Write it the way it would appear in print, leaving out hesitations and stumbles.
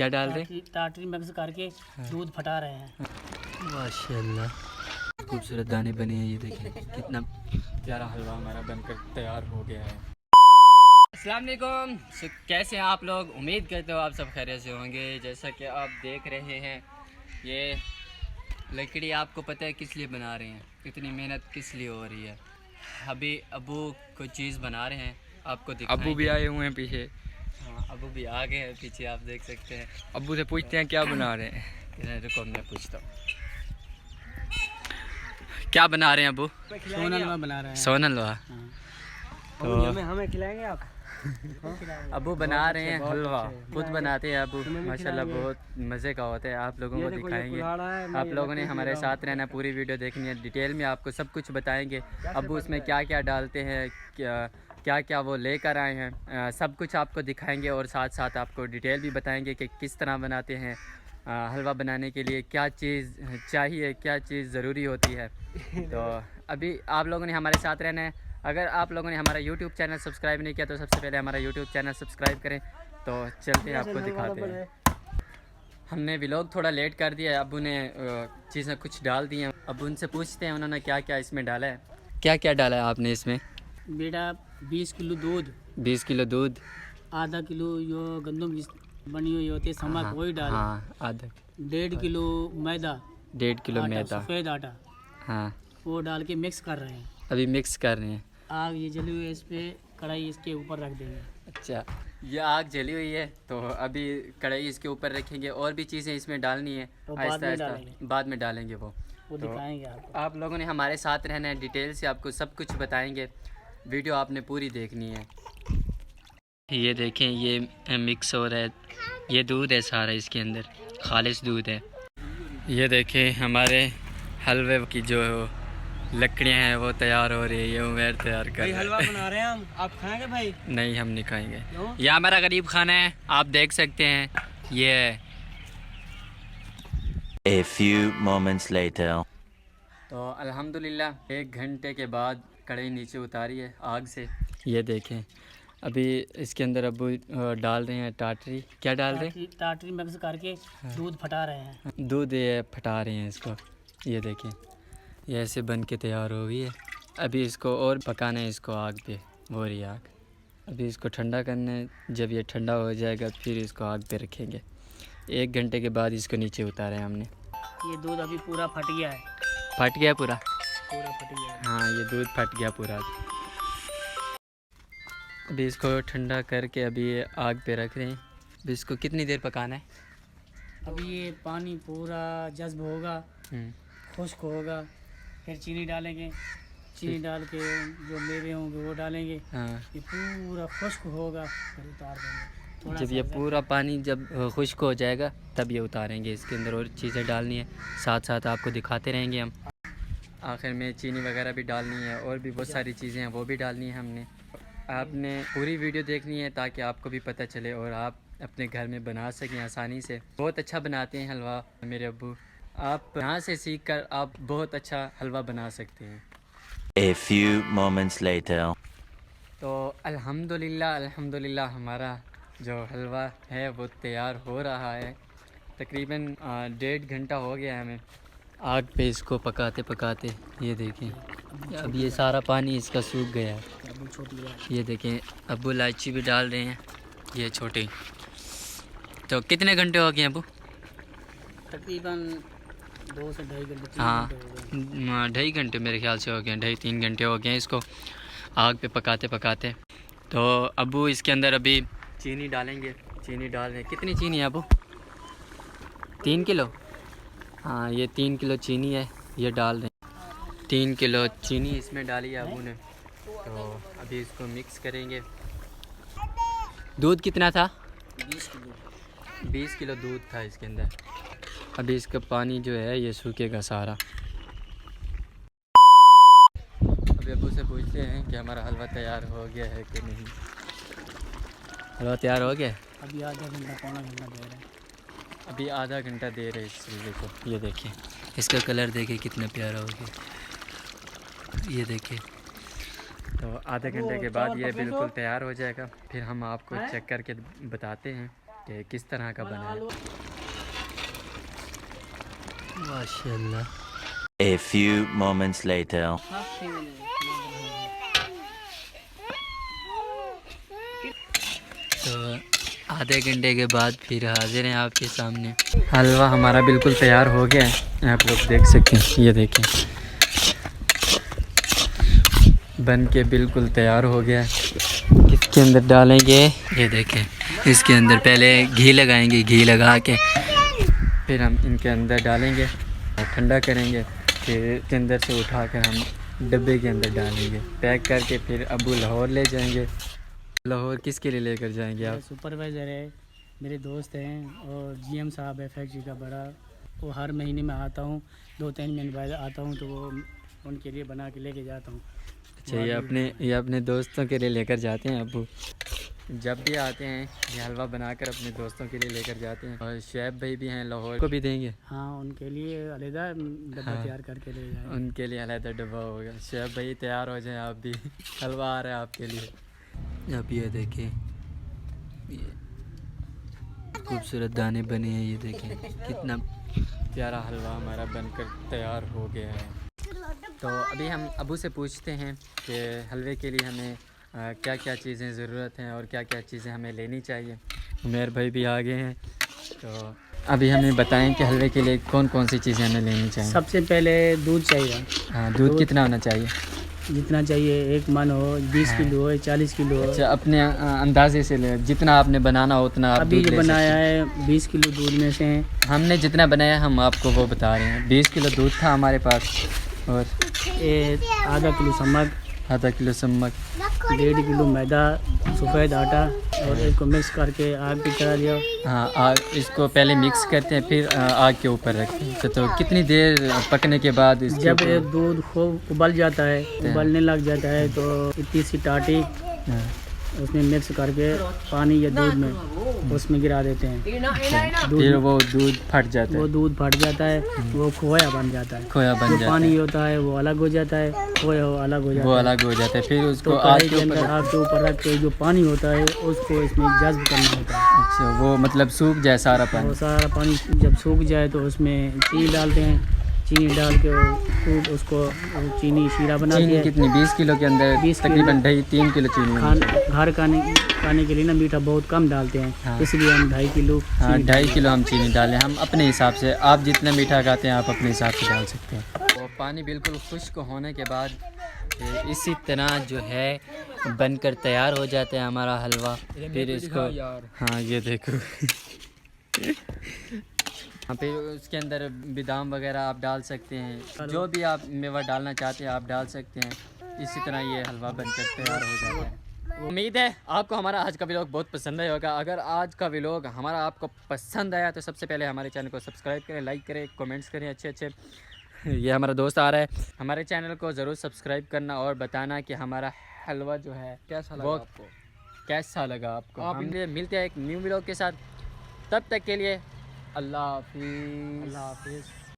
क्या डाल रहे? टाटरी मिक्स करके दूध फटा रहे हैं। माशाल्लाह खूबसूरत दाने बने हैं। ये देखें कितना प्यारा हलवा हमारा बनकर तैयार हो गया है। अस्सलाम वालेकुम, कैसे हैं आप लोग? उम्मीद करते हो आप सब खैरियत से होंगे। जैसा कि आप देख रहे हैं, ये लकड़ी आपको पता है किस लिए बना रहे हैं, इतनी मेहनत किस लिए हो रही है। अभी अबू कोई चीज़ बना रहे हैं, आपको दिखाएंगे। अबू भी आए हुए हैं पीछे। हाँ, अबू भी आ गए हैं पीछे, आप देख सकते हैं। अबू से पूछते हैं क्या बना रहे हैं। रुको मैं पूछता हूँ, क्या बना रहे हैं अबू? सोन हलवा बना रहे हैं। सोन हलवा। तो हमें खिलाएंगे आप? अबू बना रहे हैं हलवा, खुद बनाते हैं अबू, माशाल्लाह बहुत मज़े का होता है। आप लोगों को दिखाएंगे, आप लोगों ने हमारे साथ रहना, पूरी वीडियो देखनी है, डिटेल में आपको सब कुछ बताएंगे। अबू उसमें क्या क्या डालते हैं, क्या क्या वो लेकर आए हैं, सब कुछ आपको दिखाएंगे और साथ साथ आपको डिटेल भी बताएंगे कि किस तरह बनाते हैं। हलवा बनाने के लिए क्या चीज़ चाहिए, क्या चीज़ ज़रूरी होती है। तो अभी आप लोगों ने हमारे साथ रहना है। अगर आप लोगों ने हमारा YouTube चैनल सब्सक्राइब नहीं किया तो सबसे पहले हमारा YouTube चैनल सब्सक्राइब करें। तो चलते हैं, आपको दिखाते हैं। हमने व्लॉग थोड़ा लेट कर दिया है, अबू ने चीज़ें कुछ डाल दी हैं। अब उनसे पूछते हैं उन्होंने क्या क्या इसमें डाला है। क्या क्या डाला है आपने इसमें? बेटा 20 किलो दूध, 20 किलो दूध, आधा किलो यो गंदम की बनी हुई होती है समक, वही डाल। हाँ आधा। 1.5 किलो मैदा, 1.5 किलो आटा, मैदा, सफ़ेद आटा, हाँ वो डाल के मिक्स कर रहे हैं। अभी मिक्स कर रहे हैं। आग ये जली हुई है, इस पे कढ़ाई इसके ऊपर रख देंगे। अच्छा, ये आग जली हुई है तो अभी कढ़ाई इसके ऊपर रखेंगे, और भी चीज़ें इसमें डालनी है, तो आहिस्ता आहिस्ता बाद में डालेंगे वो तो दिखाएंगे आपको। आप लोगों ने हमारे साथ रहना है, डिटेल से आपको सब कुछ बताएंगे, वीडियो आपने पूरी देखनी है। ये देखें, ये मिक्स हो रहा है, ये दूध है सारा इसके अंदर, खालिश दूध है। ये देखें हमारे हलवे की जो लकड़ियाँ हैं वो तैयार हो रही है, ये उमेर तैयार कर रहा है। हलवा बना रहे हैं हम, आप खाएंगे भाई? नहीं, हम नहीं खाएंगे, यह हमारा गरीब खाना है, आप देख सकते हैं। ये A few moments later. तो अल्हम्दुलिल्लाह 1 घंटे के बाद कढ़ाई नीचे उतारी है आग से। ये देखें अभी इसके अंदर अबू डाल रहे हैं टाटरी। क्या डाल रहे हैं? टाटरी मिक्स करके दूध फटा रहे हैं। दूध ये फटा रहे हैं इसको। ये देखें ये ऐसे बन के तैयार हो गई है। अभी इसको और पकाना है, इसको आग पे, वो रही आग। अभी इसको ठंडा करना है, जब ये ठंडा हो जाएगा फिर इसको आग पे रखेंगे। 1 घंटे के बाद इसको नीचे उतारा है हमने। ये दूध अभी पूरा फट गया है। फट गया पूरा? पूरा फट गया है। हाँ, ये दूध फट गया पूरा। अभी इसको ठंडा करके अभी ये आग पे रख रहे हैं। अभी इसको कितनी देर पकाना है? अभी ये पानी पूरा जज्ब होगा, खुश्क होगा, फिर चीनी डालेंगे, चीनी डाल के जो मेवे होंगे वो डालेंगे। हाँ, ये पूरा खुश्क होगा फिर उतार देंगे। जब ये पूरा पानी जब खुश्क हो जाएगा तब ये उतारेंगे। इसके अंदर और चीज़ें डालनी है, साथ साथ आपको दिखाते रहेंगे हम। आखिर में चीनी वगैरह भी डालनी है, और भी बहुत सारी चीज़ें हैं वो भी डालनी है हमने। आपने पूरी वीडियो देखनी है ताकि आपको भी पता चले और आप अपने घर में बना सकें आसानी से। बहुत अच्छा बनाते हैं हलवा मेरे अब्बू, आप यहाँ से सीख कर आप बहुत अच्छा हलवा बना सकते हैं। A few moments later. तो अल्हम्दुलिल्लाह हमारा जो हलवा है वो तैयार हो रहा है। तकरीबन 1.5 घंटा हो गया है हमें आग पे इसको पकाते पकाते। ये देखें अब ये सारा पानी इसका सूख गया है। ये देखें अब्बू इलायची भी डाल रहे हैं, ये छोटी। तो कितने घंटे हो गए अब्बू? तकरीबन 2 से 2.5 घंटे। हाँ, 2.5 घंटे मेरे ख्याल से हो गए, 2.5-3 घंटे हो गए इसको आग पे पकाते पकाते। तो अब्बू इसके अंदर अभी चीनी डालेंगे। चीनी डाल रहे हैं। कितनी चीनी है अब्बू? 3 किलो? हाँ, ये 3 किलो चीनी है, ये डाल दें। 3 किलो चीनी इसमें डाली है अब्बू ने। तो अभी इसको मिक्स करेंगे। दूध कितना था? 20 किलो। 20 किलो दूध था इसके अंदर। अभी इसका पानी जो है ये सूखेगा सारा। अभी अब्बू से पूछते हैं कि हमारा हलवा तैयार हो गया है कि नहीं। हलवा तैयार हो गया? अभी आधा घंटा पौना घंटा दे रहे हैं। अभी आधा घंटा दे रहे हैं इस हलवे को। ये देखिए इसका कलर देखिए कितना प्यारा हो गया। ये देखिए, तो आधे घंटे के बाद ये बिल्कुल तैयार हो जाएगा। फिर हम आपको चेक करके बताते हैं कि किस तरह का बना है। माशाल्लाह। A few moments later. तो आधे घंटे के बाद फिर हाजिर हैं आपके सामने। हलवा हमारा बिल्कुल तैयार हो गया है, आप लोग देख सकते हैं। ये देखें, बन के बिल्कुल तैयार हो गया है। इसके अंदर डालेंगे, ये देखें, इसके अंदर पहले घी लगाएंगे, घी लगा के फिर हम इनके अंदर डालेंगे, ठंडा करेंगे, फिर इसके अंदर से उठाकर हम डब्बे के अंदर डालेंगे, पैक करके फिर अबू लाहौर ले जाएंगे। लाहौर किसके लिए लेकर जाएंगे आप? सुपरवाइज़र है, मेरे दोस्त हैं, और जीएम साहब है फैक्ट्री का बड़ा। वो हर महीने में आता हूँ, 2-3 महीने बाद आता हूँ, तो वो उनके लिए बना के लेके जाता हूँ। अच्छा, ये अपने दोस्तों के लिए लेकर जाते हैं अबू। जब भी आते हैं ये हलवा बनाकर अपने दोस्तों के लिए लेकर जाते हैं। और शुएब भाई भी हैं, लाहौर को भी देंगे। हाँ, उनके लिए अलहदा डब्बा तैयार करके ले जाएंगे। उनके लिए अलहदा डब्बा होगा। शुएब भाई तैयार हो जाएं, आप भी, हलवा आ रहा है आपके लिए। अब ये देखें, ये खूबसूरत दाने बने हैं, ये देखें कितना प्यारा हलवा हमारा बनकर तैयार हो गया है। तो अभी हम अबू से पूछते हैं कि हलवे के लिए हमें क्या क्या चीज़ें ज़रूरत हैं और क्या क्या चीज़ें हमें लेनी चाहिए। उमेर भाई भी आ गए हैं, तो अभी हमें बताएं कि हलवे के लिए कौन कौन सी चीज़ें हमें लेनी चाहिए। सबसे पहले दूध चाहिए। हाँ, दूध कितना होना चाहिए? जितना चाहिए, 1 मन हो, 20 किलो हो, 40 किलो हो। अच्छा, अपने अंदाजे से ले, जितना आपने बनाना हो उतना आप अभी दूध जो ले बनाया सकते है 20 किलो दूध में से हमने जितना बनाया हम आपको वो बता रहे हैं। 20 किलो दूध था हमारे पास, और आधा किलो समक, आधा किलो सम्मक, 1.5 किलो मैदा, सफ़ेद आटा, और इसको मिक्स करके आग पे चढ़ा दिया। हाँ, आग इसको पहले मिक्स करते हैं, फिर आग के ऊपर रखते हैं। तो कितनी देर पकने के बाद इसके जब ऊपर- एक दूध खूब उबल जाता है, उबलने लग जाता है, तो इतनी सी टाटी हाँ, उसमें मिक्स करके पानी या दूध में उसमें गिरा देते हैं। फिर वो दूध फट जाता वो है, दूध फट जाता है, वो खोया बन जाता है। खोया बन जो जाता पानी है, होता है वो अलग हो जाता है, खोया वो अलग हो जाता वो है। अलग हो जाता है। फिर उसको तो आग कढ़ाई के के ऊपर अंदर आग के ऊपर रख के जो पानी होता है उसको इसमें जज्ब करना होता है। अच्छा, वो मतलब सूख जाए सारा वो पानी। सारा पानी जब सूख जाए तो उसमें चीनी डालते हैं। चीनी डाल के खूब उसको चीनी शीरा बनाते चीनी हैं। कितनी? 20 किलो के अंदर 20 तकरीबन 3 किलो चीनी होनी चाहिए। घर खाने के लिए ना मीठा बहुत कम डालते हैं। हाँ। इसलिए हम 2.5 किलो हाँ, चीनी 2.5 किलो हम चीनी डालें, हम अपने हिसाब से। आप जितना मीठा खाते हैं आप अपने हिसाब से डाल सकते हैं। तो पानी बिल्कुल खुश्क होने के बाद इसी तरह जो है बनकर तैयार हो जाता है हमारा हलवा। फिर इसको, हाँ ये देखो हाँ, फिर उसके अंदर बादाम वगैरह आप डाल सकते हैं, जो भी आप मेवा डालना चाहते हैं आप डाल सकते हैं। इसी तरह ये हलवा बनकर तैयार हो जाता है। उम्मीद है आपको हमारा आज का व्लॉग बहुत पसंद आया होगा। अगर आज का व्लॉग हमारा आपको पसंद आया तो सबसे पहले हमारे चैनल को सब्सक्राइब करें, लाइक करें, कमेंट्स करें अच्छे। ये हमारा दोस्त आ रहा है, हमारे चैनल को ज़रूर सब्सक्राइब करना और बताना कि हमारा हलवा जो है कैसा लगा आपको, कैसा लगा आपको। हम मिलते हैं एक न्यू व्लॉग के साथ, तब तक के लिए अल्लाह हाफिज़।